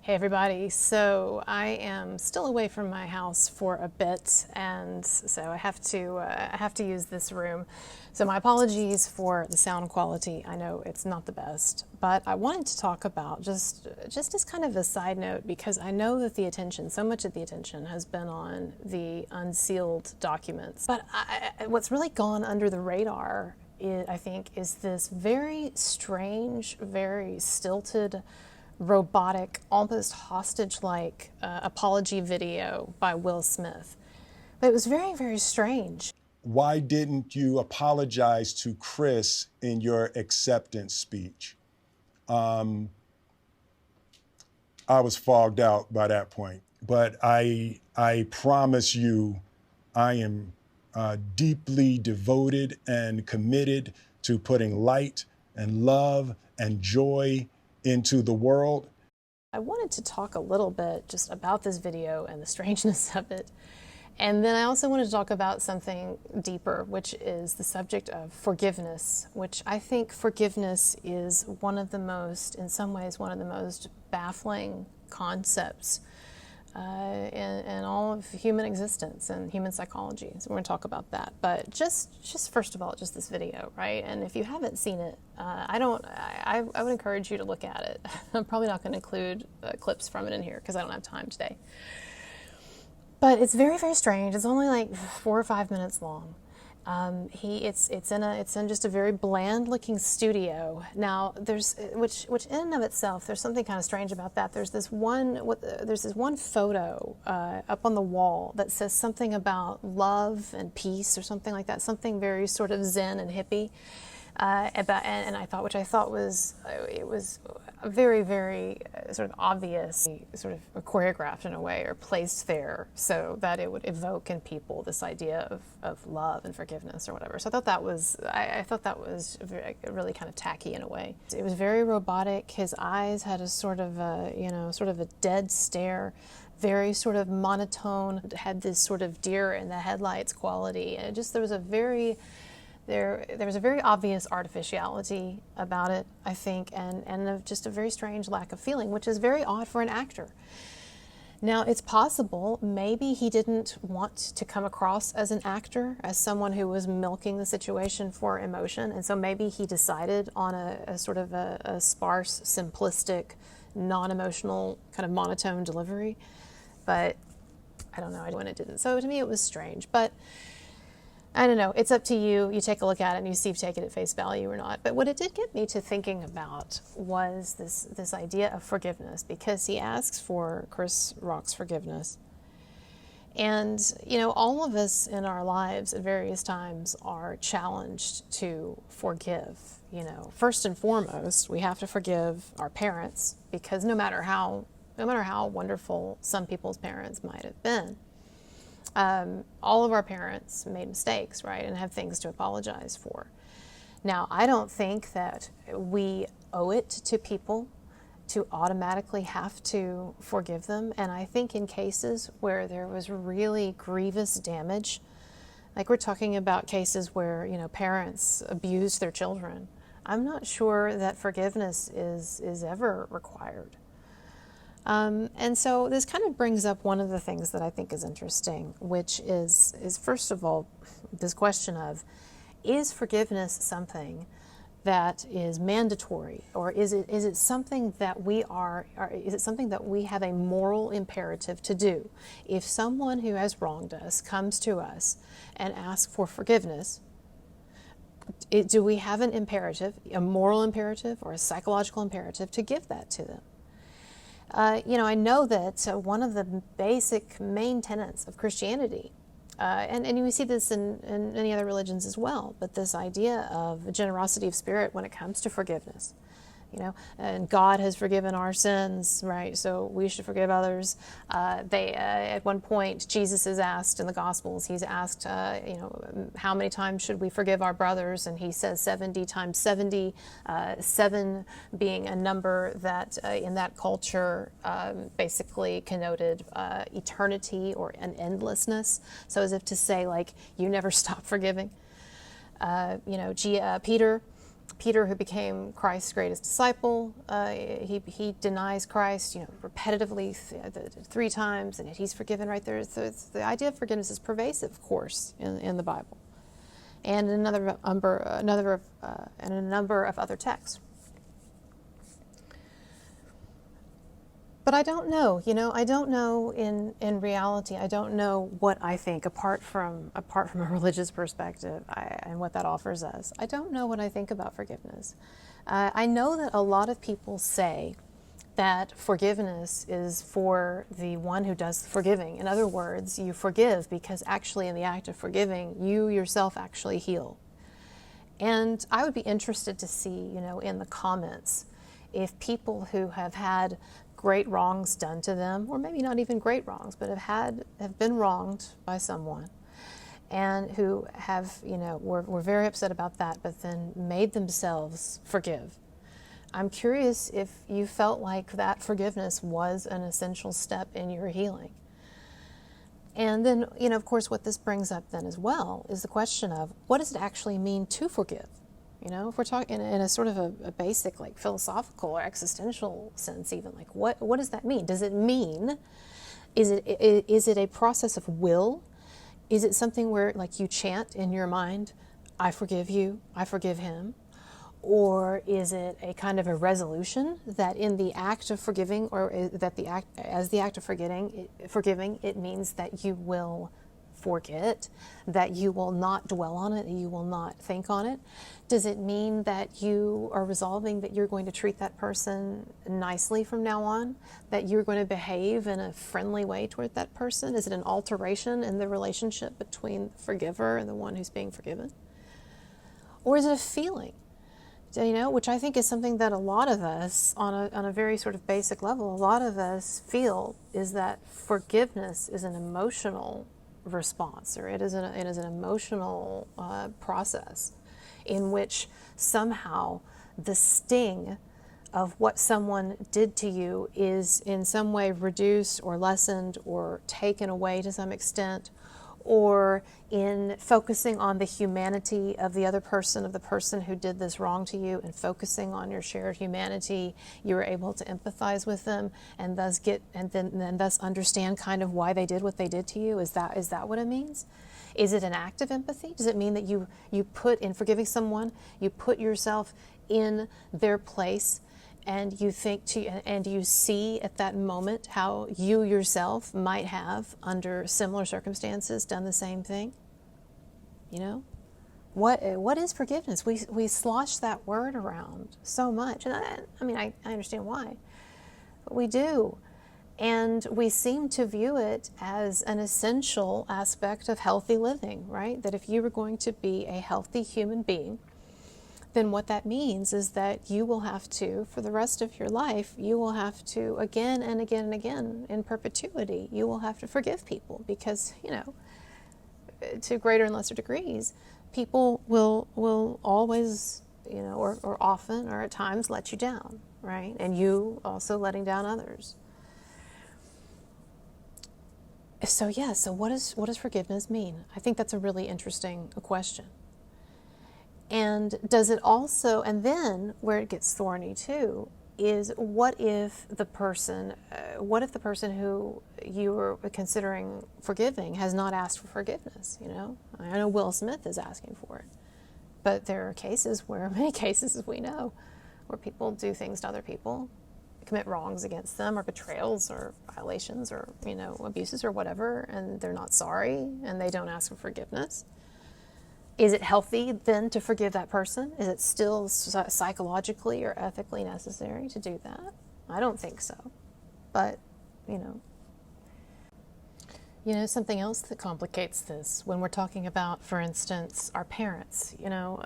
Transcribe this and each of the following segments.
Hey everybody, so I am still away from my house for a bit, and so I have to use this room. So my apologies for the sound quality. I know it's not the best, but I wanted to talk about just as kind of a side note, because I know that so much of the attention has been on the unsealed documents. But what's really gone under the radar, I think, is this very strange, very stilted, robotic, almost hostage-like apology video by Will Smith. But it was very, very strange. Why didn't you apologize to Chris in your acceptance speech? I was fogged out by that point, but I promise you, I am deeply devoted and committed to putting light and love and joy into the world. I wanted to talk a little bit just about this video and the strangeness of it. And then I also wanted to talk about something deeper, which is the subject of forgiveness, which I think forgiveness is in some ways, one of the most baffling concepts in all of human existence and human psychology. So we're going to talk about that. But just first of all, just this video, right? And if you haven't seen it, I would encourage you to look at it. I'm probably not going to include clips from it in here because I don't have time today. But it's very, very strange. It's only like 4 or 5 minutes long. It's in just a very bland-looking studio. Now, which in and of itself, there's something kind of strange about that. There's this one photo up on the wall that says something about love and peace or something like that. Something very sort of zen and hippie. And I thought was very, very sort of obvious, sort of choreographed in a way, or placed there so that it would evoke in people this idea of love and forgiveness or whatever. So I thought that was really kind of tacky in a way. It was very robotic. His eyes had a sort of a dead stare, very sort of monotone. It had this sort of deer in the headlights quality, and there was a very obvious artificiality about it, I think, and just a very strange lack of feeling, which is very odd for an actor. Now, it's possible maybe he didn't want to come across as an actor, as someone who was milking the situation for emotion, and so maybe he decided on a sort of a sparse, simplistic, non-emotional, kind of monotone delivery. But I don't know when it didn't. So to me, it was strange. But I don't know, it's up to you. You take a look at it and you see if you take it at face value or not. But what it did get me to thinking about was this idea of forgiveness, because he asks for Chris Rock's forgiveness. And, all of us in our lives at various times are challenged to forgive. First and foremost, we have to forgive our parents, because no matter how wonderful some people's parents might have been, all of our parents made mistakes, right, and have things to apologize for. Now, I don't think that we owe it to people to automatically have to forgive them, and I think in cases where there was really grievous damage, like we're talking about cases where, parents abused their children, I'm not sure that forgiveness is ever required. And so this kind of brings up one of the things that I think is interesting, which is first of all, this question of, is forgiveness something that is mandatory, or is it something that is it something that we have a moral imperative to do? If someone who has wronged us comes to us and asks for forgiveness, do we have an imperative, a moral imperative or a psychological imperative, to give that to them? I know that one of the basic main tenets of Christianity, and we see this in many other religions as well, but this idea of generosity of spirit when it comes to forgiveness. And God has forgiven our sins, right? So we should forgive others. At one point, Jesus is asked in the Gospels, he's asked, how many times should we forgive our brothers? And he says 70 times 70, 7 being a number that in that culture basically connoted eternity or an endlessness. So as if to say, like, you never stop forgiving. Peter Peter, who became Christ's greatest disciple, he denies Christ, repetitively 3 times, and yet he's forgiven right there. So the idea of forgiveness is pervasive, of course, in the Bible, and in a number of other texts. But I don't know, I don't know in reality. I don't know what I think apart from a religious perspective and what that offers us. I don't know what I think about forgiveness. I know that a lot of people say that forgiveness is for the one who does the forgiving. In other words, you forgive because actually in the act of forgiving, you yourself actually heal. And I would be interested to see, in the comments, if people who have had great wrongs done to them, or maybe not even great wrongs, but have been wronged by someone, and who have, were very upset about that, but then made themselves forgive. I'm curious if you felt like that forgiveness was an essential step in your healing. And then, of course, what this brings up then as well is the question of what does it actually mean to forgive? If we're talking in a sort of a basic, like philosophical or existential sense, even like what does that mean? Does it mean, is it a process of will? Is it something where like you chant in your mind, I forgive you, I forgive him? Or is it a kind of a resolution that in the act of forgiving, or that the act of forgiving, it means that you will forget, that you will not dwell on it, that you will not think on it? Does it mean that you are resolving that you're going to treat that person nicely from now on, that you're going to behave in a friendly way toward that person? Is it an alteration in the relationship between the forgiver and the one who's being forgiven? Or is it a feeling? Which I think is something that a lot of us, on a very sort of basic level, a lot of us feel is that forgiveness is an emotional response, or it is an emotional process in which somehow the sting of what someone did to you is in some way reduced or lessened or taken away to some extent, or in focusing on the humanity of the other person, of the person who did this wrong to you, and focusing on your shared humanity, you were able to empathize with them and thus thus understand kind of why they did what they did to you. Is that what it means? Is it an act of empathy? Does it mean that you put, in forgiving someone, you put yourself in their place, and you think and you see at that moment how you yourself might have, under similar circumstances, done the same thing? What is forgiveness? We slosh that word around so much, and I understand why, but we do, and we seem to view it as an essential aspect of healthy living, right? That if you were going to be a healthy human being, then what that means is that you will have to, for the rest of your life, you will have to again and again and again, in perpetuity, you will have to forgive people, because, to greater and lesser degrees, people will always, or often, or at times, let you down, right? And you also letting down others. So what does forgiveness mean? I think that's a really interesting question. And does it also, and then where it gets thorny too, is what if the person who you were considering forgiving has not asked for forgiveness? I know Will Smith is asking for it, but there are many cases as we know, where people do things to other people, commit wrongs against them, or betrayals, or violations, or abuses, or whatever, and they're not sorry, and they don't ask for forgiveness. Is it healthy then to forgive that person? Is it still psychologically or ethically necessary to do that? I don't think so. But, something else that complicates this when we're talking about, for instance, our parents.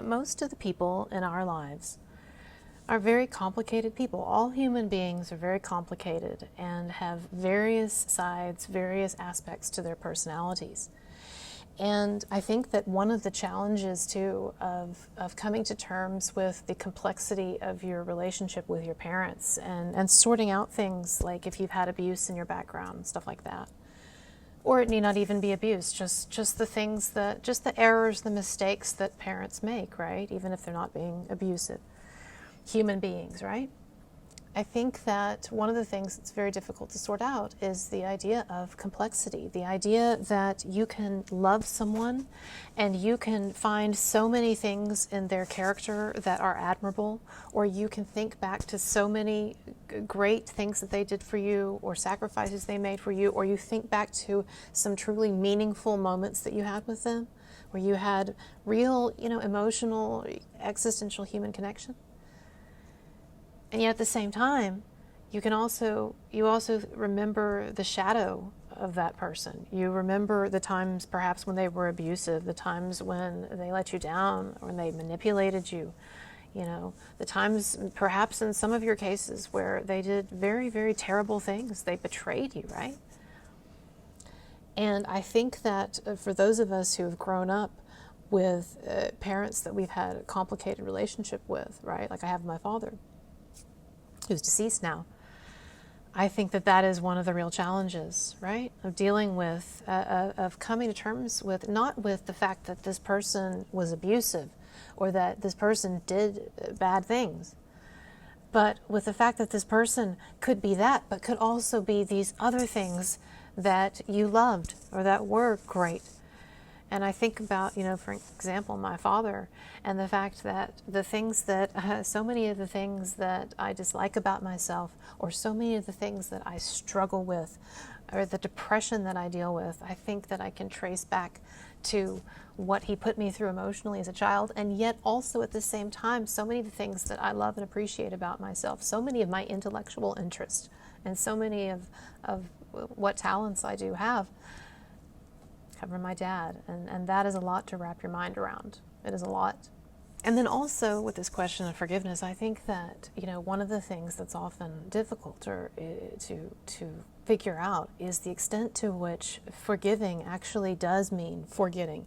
Most of the people in our lives are very complicated people. All human beings are very complicated and have various sides, various aspects to their personalities. And I think that one of the challenges, too, of coming to terms with the complexity of your relationship with your parents, and sorting out things like if you've had abuse in your background, stuff like that, Or it need not even be abuse, just the things that, just the errors, the mistakes that parents make, right? Even if they're not being abusive. Human beings, right? I think that one of the things that's very difficult to sort out is the idea of complexity, the idea that you can love someone and you can find so many things in their character that are admirable, or you can think back to so many great things that they did for you or sacrifices they made for you, or you think back to some truly meaningful moments that you had with them, where you had real, emotional, existential human connection. And yet at the same time, you also remember the shadow of that person. You remember the times perhaps when they were abusive, the times when they let you down, or when they manipulated you, the times perhaps in some of your cases where they did very, very terrible things. They betrayed you, right? And I think that for those of us who have grown up with parents that we've had a complicated relationship with, right? Like I have my father, who's deceased now. I think that is one of the real challenges, right? Of dealing with, of coming to terms with, not with the fact that this person was abusive or that this person did bad things, but with the fact that this person could be that, but could also be these other things that you loved or that were great. And I think about, for example, my father, and the fact that the things that, so many of the things that I dislike about myself, or so many of the things that I struggle with, or the depression that I deal with, I think that I can trace back to what he put me through emotionally as a child. And yet also at the same time, so many of the things that I love and appreciate about myself, so many of my intellectual interests, and so many of what talents I do have, cover my dad, and that is a lot to wrap your mind around. It is a lot. And then also with this question of forgiveness, I think that one of the things that's often difficult to figure out is the extent to which forgiving actually does mean forgetting.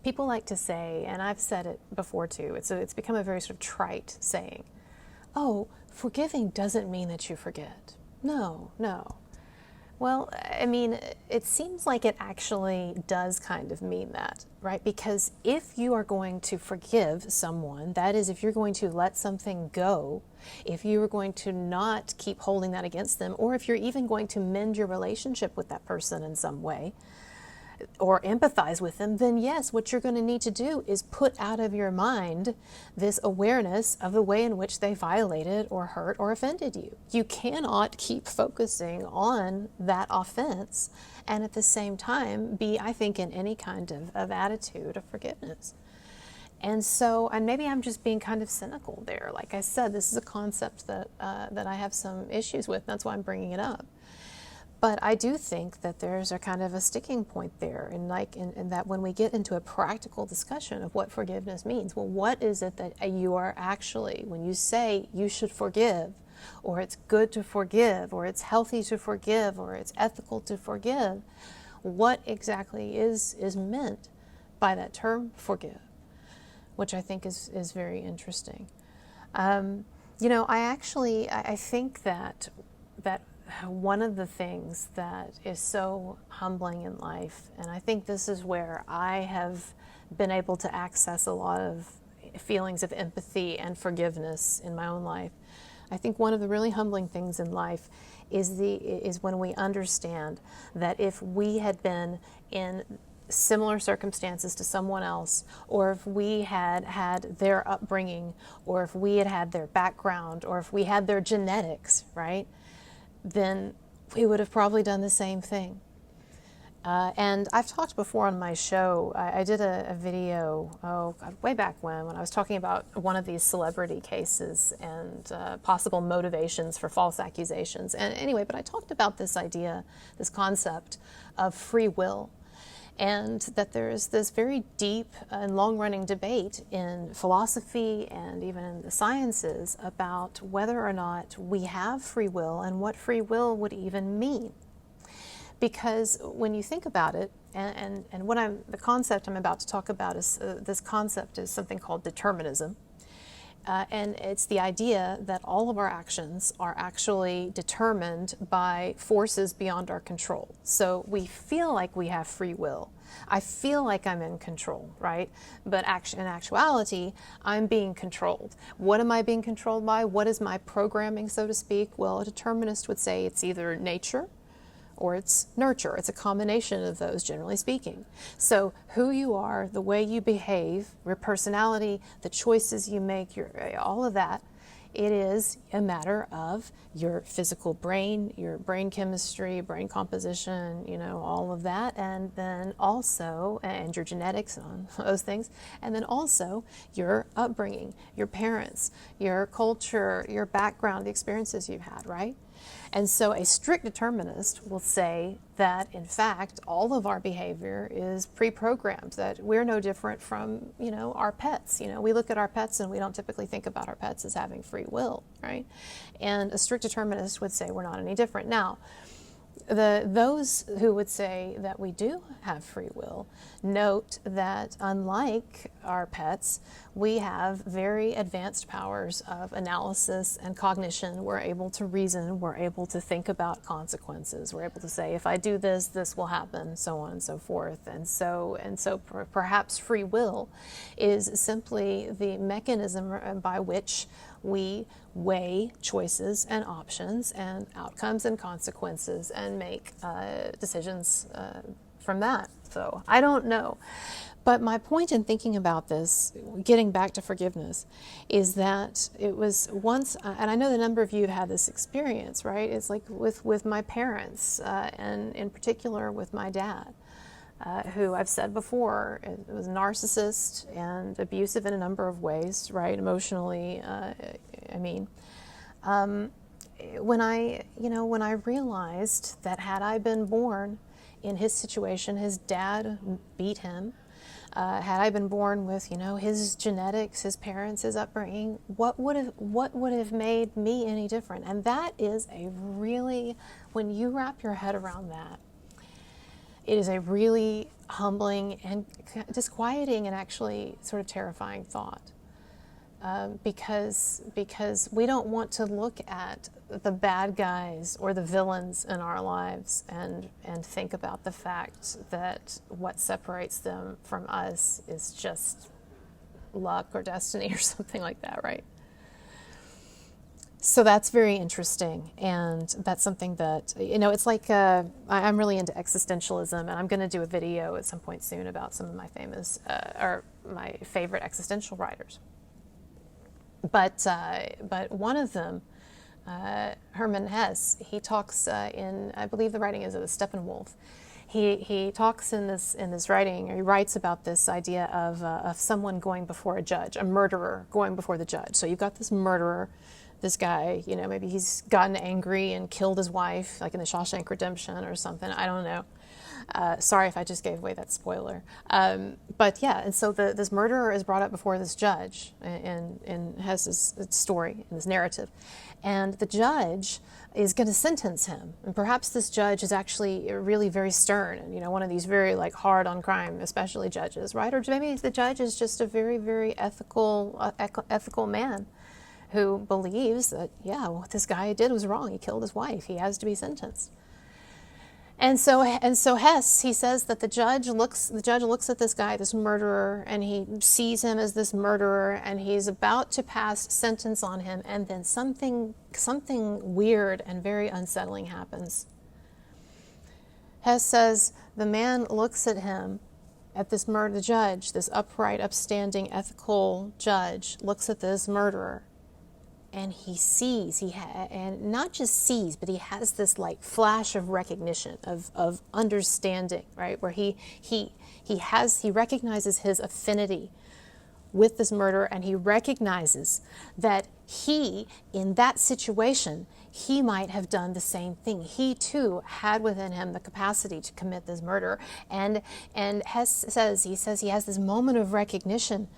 People like to say, and I've said it before too, it's become a very sort of trite saying, "Oh, forgiving doesn't mean that you forget." No. Well, I mean, it seems like it actually does kind of mean that, right? Because if you are going to forgive someone, that is, if you're going to let something go, if you are going to not keep holding that against them, or if you're even going to mend your relationship with that person in some way, or empathize with them, then yes, what you're going to need to do is put out of your mind this awareness of the way in which they violated or hurt or offended you. You cannot keep focusing on that offense and at the same time be, I think, in any kind of attitude of forgiveness. And so, and maybe I'm just being kind of cynical there. Like I said, this is a concept that I have some issues with. That's why I'm bringing it up. But I do think that there's a kind of a sticking point there, and in that when we get into a practical discussion of what forgiveness means, well, what is it that you are actually, when you say you should forgive, or it's good to forgive, or it's healthy to forgive, or it's ethical to forgive, what exactly is meant by that term forgive, which I think is very interesting. I think that one of the things that is so humbling in life, and I think this is where I have been able to access a lot of feelings of empathy and forgiveness in my own life. I think one of the really humbling things in life is when we understand that if we had been in similar circumstances to someone else, or if we had had their upbringing, or if we had had their background, or if we had their genetics, right, then we would have probably done the same thing. And I've talked before on my show, I did a video, way back when I was talking about one of these celebrity cases and possible motivations for false accusations. And anyway, but I talked about this idea, this concept of free will, and that there's this very deep and long-running debate in philosophy and even in the sciences about whether or not we have free will and what free will would even mean. Because when you think about it, and the concept I'm about to talk about is this concept is something called determinism. And it's the idea that all of our actions are actually determined by forces beyond our control. So we feel like we have free will. I feel like I'm in control, right? But in actuality, I'm being controlled. What am I being controlled by? What is my programming, so to speak? Well, a determinist would say it's either nature or it's nurture. It's a combination of those, generally speaking. So who you are, the way you behave, your personality, the choices you make, all of that, it is a matter of your physical brain, your brain chemistry, brain composition, all of that, and then also, and your genetics on those things, and then also your upbringing, your parents, your culture, your background, the experiences you've had, right? And so a strict determinist will say that, in fact, all of our behavior is pre-programmed, that we're no different from, our pets. We look at our pets and we don't typically think about our pets as having free will, right? And a strict determinist would say we're not any different. Now, those who would say that we do have free will note that unlike our pets, we have very advanced powers of analysis and cognition. We're able to reason, we're able to think about consequences. We're able to say, if I do this, this will happen, so on and so forth. And so perhaps free will is simply the mechanism by which we weigh choices and options and outcomes and consequences and make decisions from that. So I don't know. But my point in thinking about this, getting back to forgiveness, is that it was once, and I know the number of you have had this experience, right? It's like with my parents, and in particular with my dad. Who I've said before was a narcissist and abusive in a number of ways, right? Emotionally, when I realized that had I been born in his situation, his dad beat him. Had I been born with, his genetics, his parents, his upbringing, what would have made me any different? And that is when you wrap your head around that, it is a really humbling and disquieting and actually sort of terrifying thought. Because we don't want to look at the bad guys or the villains in our lives and think about the fact that what separates them from us is just luck or destiny or something like that, right? So that's very interesting, and that's something that, it's like I'm really into existentialism, and I'm going to do a video at some point soon about some of my my favorite existential writers. But one of them, Hermann Hesse, he talks in, I believe the writing is of Steppenwolf. He talks in this writing, or he writes about this idea of someone going before a judge, a murderer going before the judge. So you've got this murderer. This guy, maybe he's gotten angry and killed his wife, like in the Shawshank Redemption or something. I don't know. Sorry if I just gave away that spoiler. But yeah, and so this murderer is brought up before this judge and has this story, in this narrative. And the judge is going to sentence him. And perhaps this judge is actually really very stern and, one of these very hard on crime, especially judges, right? Or maybe the judge is just a very, very ethical man who believes that, what this guy did was wrong. He killed his wife. He has to be sentenced. And so Hess, he says that the judge looks at this guy, this murderer, and he sees him as this murderer, and he's about to pass sentence on him, and then something weird and very unsettling happens. Hess says the man looks at him, at the judge, this upright, upstanding, ethical judge, looks at this murderer. And he sees, and not just sees, but he has this flash of recognition, of understanding, right? Where he recognizes his affinity with this murderer, and he recognizes that he, in that situation, he might have done the same thing. He too had within him the capacity to commit this murder. And Hess says he has this moment of recognition.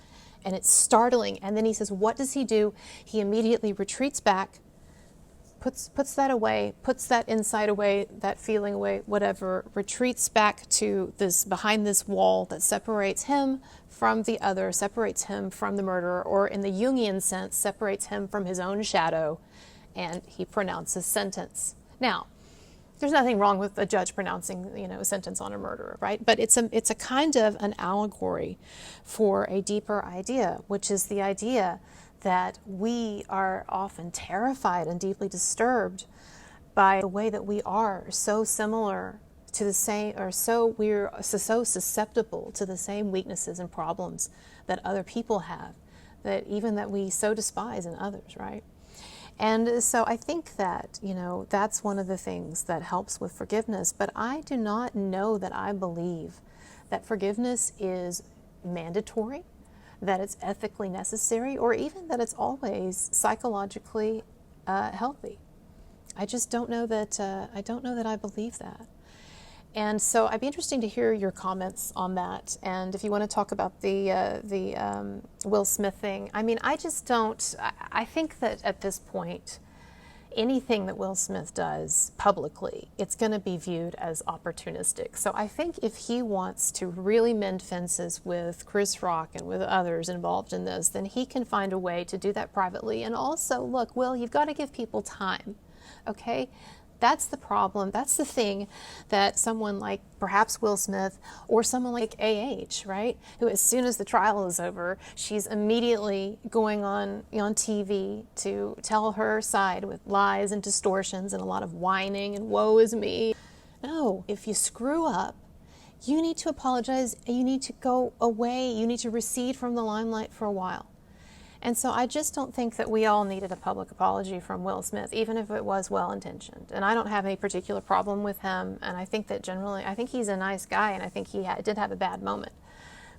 And it's startling. And then he says, what does he do? He immediately retreats back, puts that away, puts that insight away, that feeling away, whatever, retreats back to this, behind this wall that separates him from the other, separates him from the murderer, or in the Jungian sense, separates him from his own shadow, and he pronounces sentence. Now, there's nothing wrong with a judge pronouncing, a sentence on a murderer, right? But it's a kind of an allegory for a deeper idea, which is the idea that we are often terrified and deeply disturbed by the way that we are so similar to the same, or we're so susceptible to the same weaknesses and problems that other people have, that we so despise in others, right? And so I think that, that's one of the things that helps with forgiveness. But I do not know that I believe that forgiveness is mandatory, that it's ethically necessary, or even that it's always psychologically healthy. I just don't know that. I believe that. And so I'd be interested to hear your comments on that. And if you want to talk about the Will Smith thing, I just don't. I think that at this point, anything that Will Smith does publicly, it's going to be viewed as opportunistic. So I think if he wants to really mend fences with Chris Rock and with others involved in this, then he can find a way to do that privately. And also, look, Will, you've got to give people time, okay? That's the problem. That's the thing that someone like perhaps Will Smith or someone like AH, right, who as soon as the trial is over, she's immediately going on TV to tell her side with lies and distortions and a lot of whining and woe is me. No, if you screw up, you need to apologize. You need to go away. You need to recede from the limelight for a while. And so I just don't think that we all needed a public apology from Will Smith, even if it was well-intentioned. And I don't have any particular problem with him. And I think that generally, I think he's a nice guy, and I think he did have a bad moment.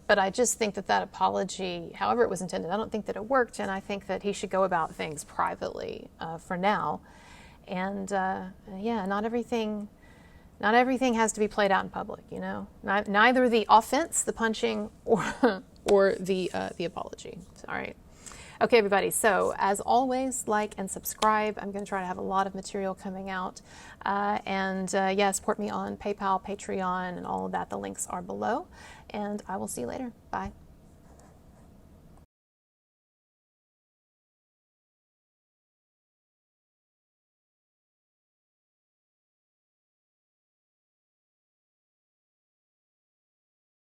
But I just think that apology, however it was intended, I don't think that it worked. And I think that he should go about things privately for now. And not everything has to be played out in public, Neither the offense, the punching, or the apology. All right. Okay, everybody, so as always, like and subscribe. I'm going to try to have a lot of material coming out. Support me on PayPal, Patreon, and all of that. The links are below. And I will see you later. Bye.